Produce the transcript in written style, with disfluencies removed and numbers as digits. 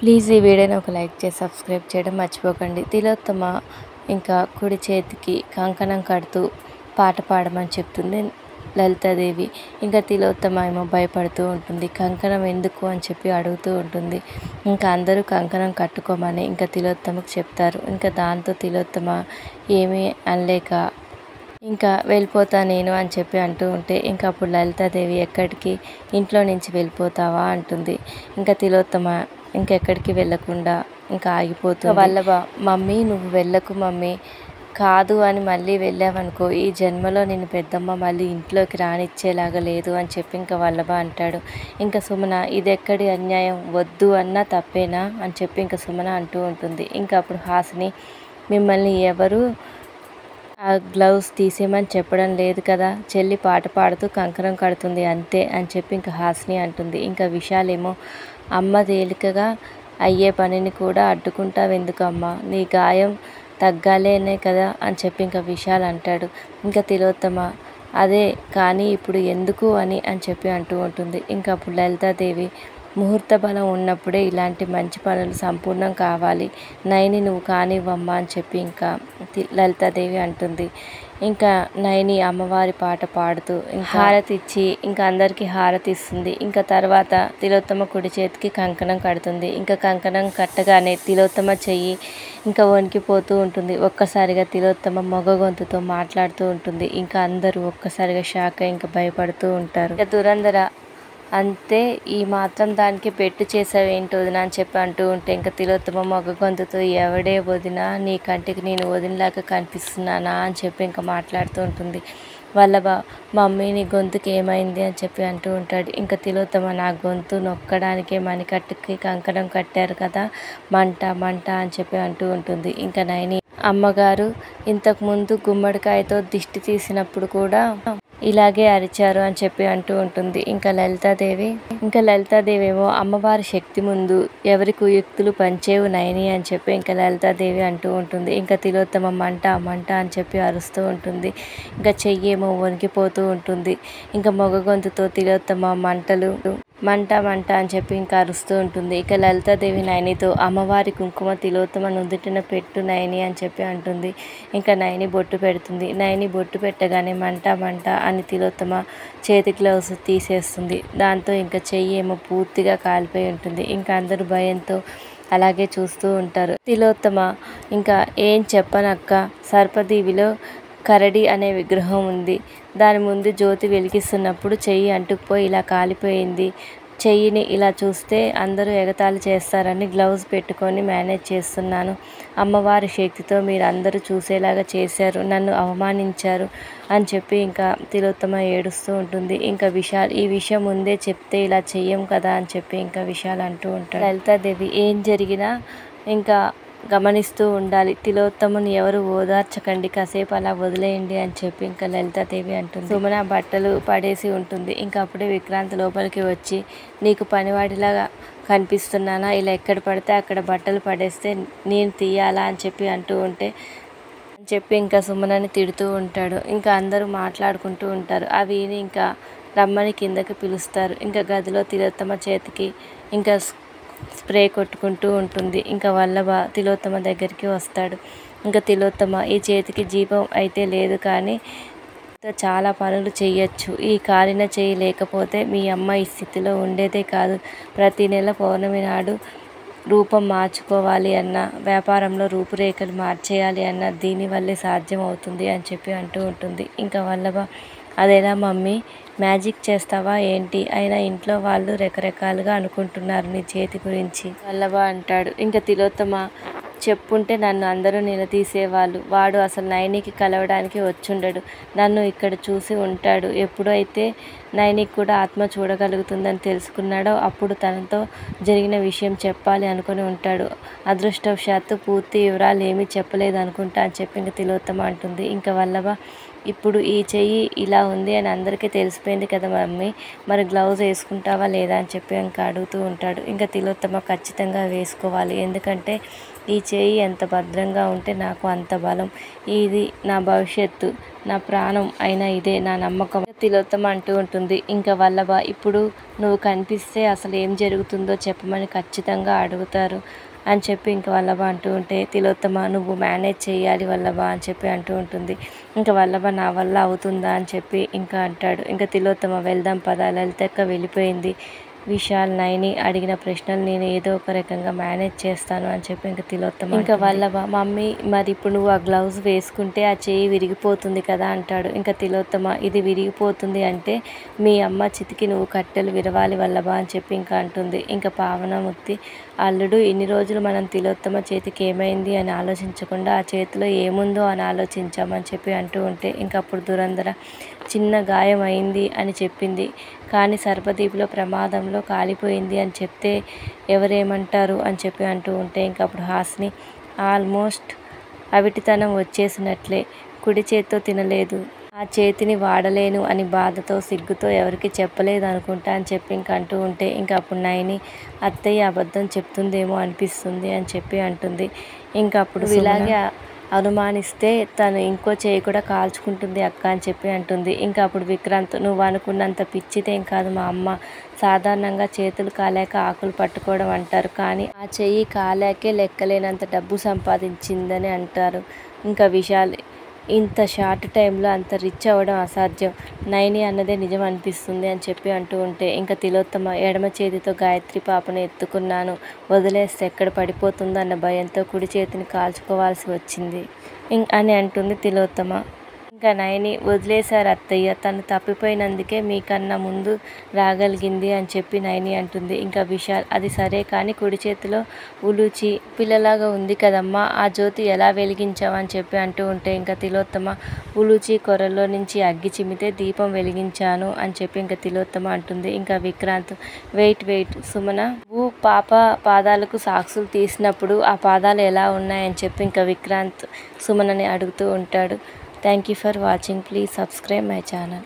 Please ఈ వీడియోని ఒక లైక్ చేసి సబ్స్క్రైబ్ చేయడం మర్చిపోకండి. తిలోత్తమ ఇంకా కుడి చేతికి కంకణం కడుతూ పాట పాడమని చెప్తుంది లలితాదేవి. ఇంకా తిలోత్తమ ఏమో భయపడుతూ ఉంటుంది. కంకణం ఎందుకు అని చెప్పి అడుగుతూ ఉంటుంది. ఇంకా అందరూ కంకణం కట్టుకోమని ఇంకా తిలోత్తమకు చెప్తారు. ఇంకా దాంతో తిలోత్తమ ఏమీ అనలేక ఇంకా వెళ్ళిపోతా నేను అని చెప్పి అంటూ ఉంటే ఇంకా అప్పుడు లలితాదేవి ఎక్కడికి, ఇంట్లో నుంచి వెళ్ళిపోతావా అంటుంది. ఇంకా తిలోత్తమ ఇంకెక్కడికి వెళ్ళకుండా ఇంకా ఆగిపోతుంది. వల్లభ, మమ్మీ నువ్వు వెళ్ళకు మమ్మీ, కాదు అని మళ్ళీ వెళ్ళావనుకో ఈ జన్మలో నేను పెద్దమ్మ మళ్ళీ ఇంట్లోకి రానిచ్చేలాగా లేదు అని చెప్పి ఇంకా వల్లభ అంటాడు. ఇంకా సుమన, ఇది ఎక్కడి అన్యాయం, వద్దు అన్నా తప్పేనా అని చెప్పి ఇంకా సుమన అంటూ ఉంటుంది. ఇంకా అప్పుడు హాసిని, మిమ్మల్ని ఎవరు ఆ గ్లౌస్ తీసేయమని చెప్పడం లేదు కదా, చెల్లి పాట పాడుతూ కంకణం కడుతుంది అంతే అని చెప్పి ఇంకా హాసిని అంటుంది. ఇంకా విశాలేమో, అమ్మ తేలికగా అయ్యే పనిని కూడా అడ్డుకుంటావెందుకమ్మా, నీ గాయం తగ్గాలేనే కదా అని చెప్పి ఇంకా విశాల్ అంటాడు. ఇంకా తిలోత్తమ, అదే కానీ ఇప్పుడు ఎందుకు అని చెప్పి అంటూ ఉంటుంది. ఇంకా అప్పుడు లలితాదేవి, ముహూర్త బలం ఉన్నప్పుడే ఇలాంటి మంచి పనులు సంపూర్ణం కావాలి, నైని నువ్వు కానివ్వమ్మా అని చెప్పి ఇంకా లలితాదేవి అంటుంది. ఇంకా నైని అమ్మవారి పాట పాడుతూ హారతి ఇచ్చి ఇంకా అందరికీ హారతి ఇస్తుంది. ఇంకా తర్వాత తిలోత్తమ కుడి చేతికి కంకణం కడుతుంది. ఇంకా కంకణం కట్టగానే తిలోత్తమ చెయ్యి ఇంకా వణికిపోతూ ఉంటుంది. ఒక్కసారిగా తిలోత్తమ మొగ గొంతుతో మాట్లాడుతూ ఉంటుంది. ఇంకా అందరూ ఒక్కసారిగా షాక్ అయి ఇంకా భయపడుతూ ఉంటారు. ఇంకా దురంధర, అంతే ఈ మాత్రం దానికి పెట్టు చేసావేంటి వదిన అని చెప్పి అంటూ ఉంటే ఇంకా తిలోత్తమ మొగ గొంతుతో, ఎవడే వదిన, నీ కంటికి నేను వదినలాగా కనిపిస్తున్నానా అని చెప్పి ఇంకా మాట్లాడుతూ ఉంటుంది. వల్లభ, మమ్మీ నీ గొంతుకి ఏమైంది అని చెప్పి అంటూ ఉంటాడు. ఇంకా తిలోత్తమ, నా గొంతు నొక్కడానికే మణికట్టుకి కంకణం కట్టారు కదా, మంట మంట అని చెప్పి అంటూ ఉంటుంది. ఇంకా నైని, అమ్మగారు ఇంతకుముందు గుమ్మడికాయతో దిష్టి తీసినప్పుడు కూడా ఇలాగే అరిచారు అని చెప్పి అంటూ ఉంటుంది. ఇంకా లలితాదేవి ఏమో, అమ్మవారి శక్తి ముందు ఎవరి కుయుక్తులు పంచేవు నైని అని చెప్పి ఇంకా లలితాదేవి అంటూ ఉంటుంది. ఇంకా తిలోత్తమ మంట మంట అని చెప్పి అరుస్తూ ఉంటుంది. ఇంకా చెయ్యి ఏమో వణికిపోతూ ఉంటుంది. ఇంకా మొగ గొంతుతో తిలోత్తమ మంటలు మంట మంట అని చెప్పి ఇంకా అరుస్తూ ఉంటుంది. ఇక లలితాదేవి నైనితో, అమ్మవారి కుంకుమ తిలోత్తమ నుదుటిన పెట్టు నైని అని చెప్పి అంటుంది. ఇంకా నైని బొట్టు పెడుతుంది. నైని బొట్టు పెట్టగానే మంట మంట అని తిలోత్తమ చేతి గ్లౌస్ తీసేస్తుంది. దాంతో ఇంకా చెయ్యి ఏమో పూర్తిగా కాలిపోయి ఉంటుంది. ఇంకా అందరూ భయంతో అలాగే చూస్తూ ఉంటారు. తిలోత్తమ ఇంకా, ఏం చెప్పనక్క, సర్పదీవిలో కరడి అనే విగ్రహం ఉంది, దాని ముందు జ్యోతి వెలిగిస్తున్నప్పుడు చెయ్యి అంటుకుపోయి ఇలా కాలిపోయింది, చెయ్యిని ఇలా చూస్తే అందరూ ఎగతాళి చేస్తారని గ్లౌజ్ పెట్టుకొని మేనేజ్ చేస్తున్నాను, అమ్మవారి శక్తితో మీరు అందరూ చూసేలాగా చేశారు, నన్ను అవమానించారు అని చెప్పి ఇంకా తిలోత్తమ ఏడుస్తూ ఉంటుంది. ఇంకా విశాల్, ఈ విషయం ముందే చెప్తే ఇలా చెయ్యం కదా అని చెప్పి ఇంకా విశాల్ అంటూ ఉంటాడు. లలితాదేవి, ఏం జరిగినా ఇంకా గమనిస్తూ ఉండాలి, తిలోత్తమని ఎవరు ఓదార్చకండి, కాసేపు అలా వదిలేయండి అని చెప్పి ఇంకా లలితాదేవి అంటుంది. సుమన బట్టలు పడేసి ఉంటుంది. ఇంకా అప్పుడే విక్రాంత్ లోపలికి వచ్చి, నీకు పనివాడిలాగా కనిపిస్తున్నానా, ఇలా ఎక్కడ పడితే అక్కడ బట్టలు పడేస్తే నేను తీయాలా అని చెప్పి అంటూ ఉంటే అని చెప్పి ఇంకా సుమనని తిడుతూ ఉంటాడు. ఇంకా అందరూ మాట్లాడుకుంటూ ఉంటారు. అవి ఇంకా రమ్మని కిందకి పిలుస్తారు. ఇంకా గదిలో తిలోత్తమ చేతికి ఇంకా స్ప్రే కొట్టుకుంటూ ఉంటుంది. ఇంకా వల్లభ తిలోత్తమ దగ్గరికి వస్తాడు. ఇంకా తిలోత్తమ, ఈ చేతికి జీవం అయితే లేదు కానీ చాలా పనులు చెయ్యొచ్చు, ఈ కాలిన చెయ్యి లేకపోతే మీ అమ్మ ఈ స్థితిలో ఉండేదే కాదు, ప్రతి నెల పౌర్ణమి నాడు రూపం మార్చుకోవాలి అన్న, వ్యాపారంలో రూపురేఖలు మార్చేయాలి అన్న దీనివల్లే సాధ్యం అవుతుంది అని చెప్పి అంటూ ఉంటుంది. ఇంకా వల్లభ, అదెలా మమ్మీ, మ్యాజిక్ చేస్తావా ఏంటి, అయినా ఇంట్లో వాళ్ళు రకరకాలుగా అనుకుంటున్నారు నీ చేతి గురించి వల్లభ అంటాడు. ఇంకా తిలోత్తమ, చెప్పుంటే నన్ను అందరూ నిలదీసేవాళ్ళు, వాడు అసలు నైనికి కలవడానికి వచ్చుండడు, నన్ను ఇక్కడ చూసి ఉంటాడు, ఎప్పుడైతే నైనికి కూడా ఆత్మ చూడగలుగుతుందని తెలుసుకున్నాడో అప్పుడు తనతో జరిగిన విషయం చెప్పాలి అనుకుని ఉంటాడు, అదృష్టవశాత్తు పూర్తి వివరాలు ఏమీ చెప్పలేదు అనుకుంటా అని చెప్పి ఇంకా తిలోత్తమ అంటుంది. ఇంకా వల్లభ, ఇప్పుడు ఈ చెయ్యి ఇలా ఉంది అని అందరికీ తెలిసిపోయింది కదా మమ్మీ, మరి గ్లౌజ్ వేసుకుంటావా లేదా అని చెప్పి ఇంకా అడుగుతూ ఉంటాడు. ఇంకా తిలోత్తమ, ఖచ్చితంగా వేసుకోవాలి, ఎందుకంటే ఈ చెయ్యి ఎంత భద్రంగా ఉంటే నాకు అంత బలం, ఇది నా భవిష్యత్తు, నా ప్రాణం అయినా ఇదే నా నమ్మకం. తిలోత్తమ అంటూ ఉంటుంది, ఇంకా వల్లభ ఇప్పుడు నువ్వు కనిపిస్తే అసలు ఏం జరుగుతుందో చెప్పమని ఖచ్చితంగా అడుగుతారు అని చెప్పి ఇంకా వల్లభ అంటూ ఉంటే, తిలోత్తమ నువ్వు మేనేజ్ చేయాలి వల్లభ అని చెప్పి అంటూ ఉంటుంది. ఇంకా వల్లభ నా వల్ల అవుతుందా అని చెప్పి ఇంకా అంటాడు. ఇంకా తిలోత్తమ వెళ్దాం పద, లలితక్క వెళ్ళిపోయింది, విశాల్ నైని అడిగిన ప్రశ్నలు నేను ఏదో ఒక రకంగా మేనేజ్ చేస్తాను అని చెప్పి ఇంకా తిలోత్తమ ఇంకా వల్లభ మమ్మీ మరి ఇప్పుడు నువ్వు ఆ గ్లౌజ్ వేసుకుంటే ఆ చేయి విరిగిపోతుంది కదా అంటాడు. ఇంకా తిలోత్తమ ఇది విరిగిపోతుంది అంటే మీ అమ్మ చితికి నువ్వు కట్టెలు విరవాలి వల్లభ అని చెప్పి ఇంకా అంటుంది. ఇంకా పావనమూర్తి అల్లుడు ఇన్ని రోజులు మనం తిలోత్తమ చేతికి ఏమైంది అని ఆలోచించకుండా ఆ చేతిలో ఏముందో అని ఆలోచించామని చెప్పి అంటూ ఉంటే, ఇంకా అప్పుడు దురంధర చిన్న గాయం అయింది అని చెప్పింది కానీ సర్పదీప్లో ప్రమాదంలో కాలిపోయింది అని చెప్తే ఎవరేమంటారు అని చెప్పి అంటూ ఉంటే, ఇంకా అప్పుడు హాసిని ఆల్మోస్ట్ అవిటితనం వచ్చేసినట్లే, కుడి చేత్తో తినలేదు, ఆ చేతిని వాడలేను అని బాధతో సిగ్గుతో ఎవరికి చెప్పలేదు అనుకుంటా అని చెప్పి ఇంక అంటూ ఉంటే, ఇంకా అప్పుడు నైని అత్తయ్య అబద్ధం చెప్తుందేమో అనిపిస్తుంది అని చెప్పి అంటుంది. ఇంకా అప్పుడు ఇలాగే అనుమానిస్తే తను ఇంకో చేయి కూడా కాల్చుకుంటుంది అక్క అని చెప్పి అంటుంది. ఇంకా అప్పుడు విక్రాంత్ నువ్వు అనుకున్నంత పిచ్చితేం కాదు మా అమ్మ, సాధారణంగా చేతులు కాలాక ఆకులు పట్టుకోవడం అంటారు కానీ ఆ చెయ్యి కాలాకే లెక్కలేనంత డబ్బు సంపాదించిందని అంటారు. ఇంకా విశాల్ ఇంత షార్ట్ టైంలో అంత రిచ్ అవ్వడం అసాధ్యం, నైని అన్నదే నిజం అనిపిస్తుంది అని చెప్పి అంటూ ఉంటే, ఇంకా తిలోత్తమ ఎడమ చేతితో గాయత్రి పాపను ఎత్తుకున్నాను, వదిలేస్తే ఎక్కడ పడిపోతుందో అన్న భయంతో కుడి చేతిని కాల్చుకోవాల్సి వచ్చింది అని అంటుంది తిలోత్తమ. ఇంకా నైని వదిలేశారు అత్తయ్య, తను తప్పిపోయినందుకే మీకన్నా ముందు రాగలిగింది అని చెప్పి నైని అంటుంది. ఇంకా విశాల్ అది సరే కానీ కుడి చేతిలో ఉలూచి పిల్లలాగా ఉంది కదమ్మా, ఆ జ్యోతి ఎలా వెలిగించావు అని చెప్పి అంటూ ఉంటే, ఇంకా తిలోత్తమ ఉలూచి కొరల్లో నుంచి అగ్గి చిమ్మితే దీపం వెలిగించాను అని చెప్పి ఇంకా తిలోత్తమ అంటుంది. ఇంకా విక్రాంత్ వెయిట్ సుమన, నువ్వు పాప పాదాలకు సాక్సులు తీసినప్పుడు ఆ పాదాలు ఎలా ఉన్నాయని చెప్పి ఇంకా విక్రాంత్ సుమనని అడుగుతూ ఉంటాడు. Thank you for watching. Please subscribe my channel.